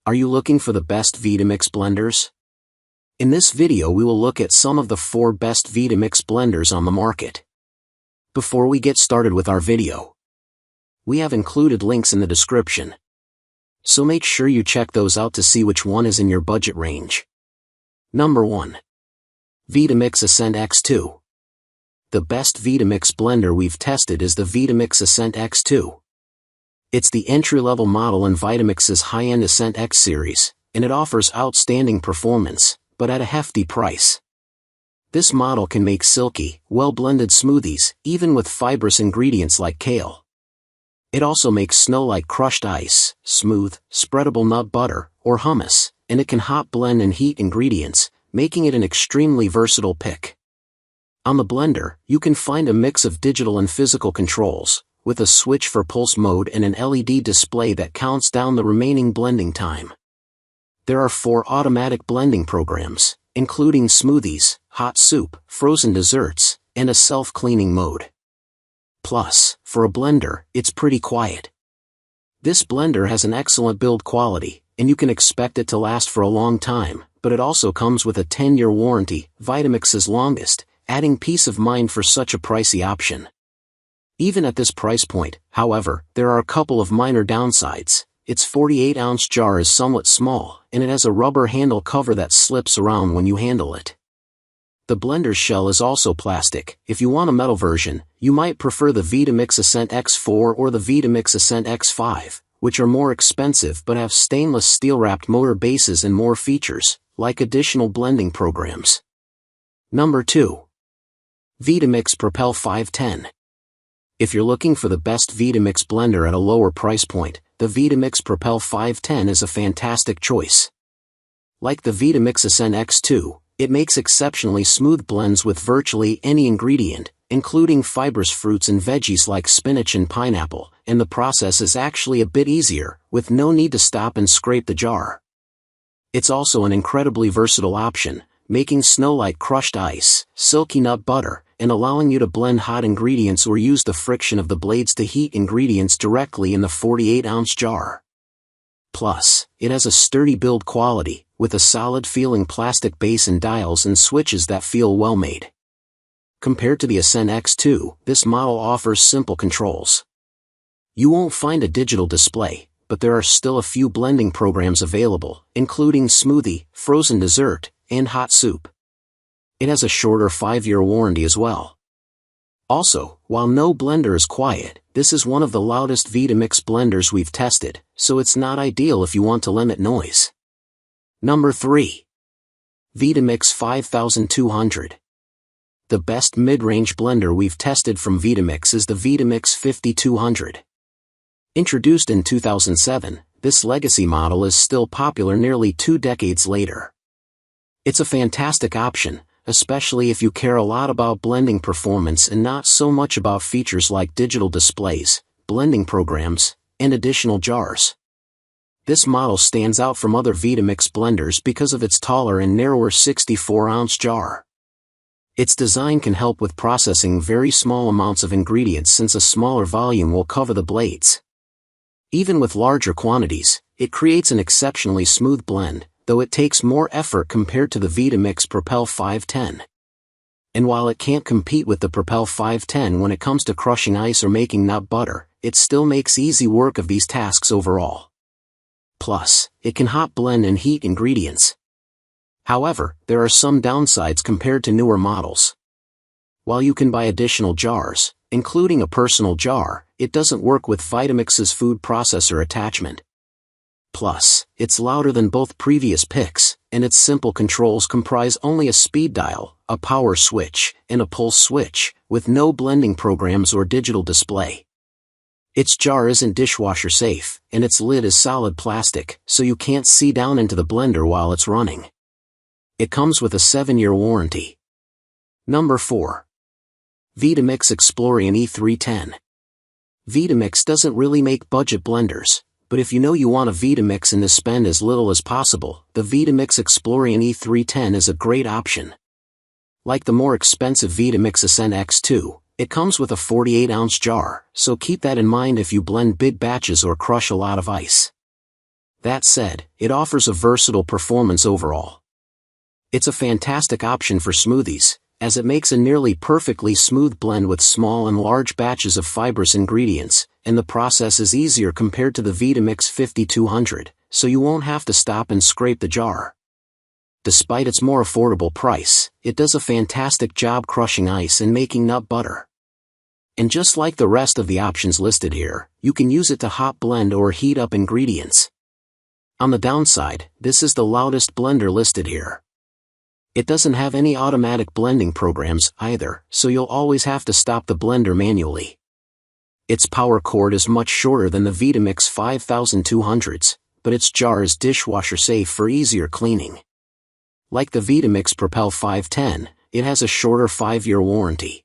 Are you looking for the best Vitamix blenders? In this video we will look at some of the 4 best Vitamix blenders on the market. Before we get started with our video, we have included links in the description, so make sure you check those out to see which one is in your budget range. Number 1. Vitamix Ascent X2. The best Vitamix blender we've tested is the Vitamix Ascent X2. It's the entry-level model in Vitamix's high-end Ascent X series, and it offers outstanding performance, but at a hefty price. This model can make silky, well-blended smoothies, even with fibrous ingredients like kale. It also makes snow-like crushed ice, smooth, spreadable nut butter, or hummus, and it can hot blend and heat ingredients, making it an extremely versatile pick. On the blender, you can find a mix of digital and physical controls, with a switch for pulse mode and an LED display that counts down the remaining blending time. There are 4 automatic blending programs, including smoothies, hot soup, frozen desserts, and a self-cleaning mode. Plus, for a blender, it's pretty quiet. This blender has an excellent build quality, and you can expect it to last for a long time, but it also comes with a 10-year warranty, Vitamix's longest, adding peace of mind for such a pricey option. Even at this price point, however, there are a couple of minor downsides. Its 48-ounce jar is somewhat small, and it has a rubber handle cover that slips around when you handle it. The blender's shell is also plastic. If you want a metal version, you might prefer the Vitamix Ascent X4 or the Vitamix Ascent X5, which are more expensive but have stainless steel-wrapped motor bases and more features, like additional blending programs. Number 2. Vitamix Propel 510. If you're looking for the best Vitamix blender at a lower price point, the Vitamix Propel 510 is a fantastic choice. Like the Vitamix Ascent X2, it makes exceptionally smooth blends with virtually any ingredient, including fibrous fruits and veggies like spinach and pineapple, and the process is actually a bit easier, with no need to stop and scrape the jar. It's also an incredibly versatile option, making snow-like crushed ice, silky nut butter, and allowing you to blend hot ingredients or use the friction of the blades to heat ingredients directly in the 48-ounce jar. Plus, it has a sturdy build quality, with a solid-feeling plastic base and dials and switches that feel well-made. Compared to the Ascent X2, this model offers simple controls. You won't find a digital display, but there are still a few blending programs available, including smoothie, frozen dessert, and hot soup. It has a shorter 5-year warranty as well. Also, while no blender is quiet, this is one of the loudest Vitamix blenders we've tested, so it's not ideal if you want to limit noise. Number 3. Vitamix 5200. The best mid-range blender we've tested from Vitamix is the Vitamix 5200. Introduced in 2007, this legacy model is still popular nearly 2 decades later. It's a fantastic option, especially if you care a lot about blending performance and not so much about features like digital displays, blending programs, and additional jars. This model stands out from other Vitamix blenders because of its taller and narrower 64-ounce jar. Its design can help with processing very small amounts of ingredients since a smaller volume will cover the blades. Even with larger quantities, it creates an exceptionally smooth blend, though it takes more effort compared to the Vitamix Propel 510. And while it can't compete with the Propel 510 when it comes to crushing ice or making nut butter, it still makes easy work of these tasks overall. Plus, it can hot blend and heat ingredients. However, there are some downsides compared to newer models. While you can buy additional jars, including a personal jar, it doesn't work with Vitamix's food processor attachment. Plus, it's louder than both previous picks, and its simple controls comprise only a speed dial, a power switch, and a pulse switch, with no blending programs or digital display. Its jar isn't dishwasher safe, and its lid is solid plastic, so you can't see down into the blender while it's running. It comes with a 7-year warranty. Number 4. Vitamix Explorian E310. Vitamix doesn't really make budget blenders, but if you know you want a Vitamix and to spend as little as possible, the Vitamix Explorian E310 is a great option. Like the more expensive Vitamix Ascent X2, it comes with a 48-ounce jar, so keep that in mind if you blend big batches or crush a lot of ice. That said, it offers a versatile performance overall. It's a fantastic option for smoothies, as it makes a nearly perfectly smooth blend with small and large batches of fibrous ingredients, and the process is easier compared to the Vitamix 5200, so you won't have to stop and scrape the jar. Despite its more affordable price, it does a fantastic job crushing ice and making nut butter. And just like the rest of the options listed here, you can use it to hot blend or heat up ingredients. On the downside, this is the loudest blender listed here. It doesn't have any automatic blending programs either, so you'll always have to stop the blender manually. Its power cord is much shorter than the Vitamix 5200s, but its jar is dishwasher safe for easier cleaning. Like the Vitamix Propel 510, it has a shorter 5-year warranty.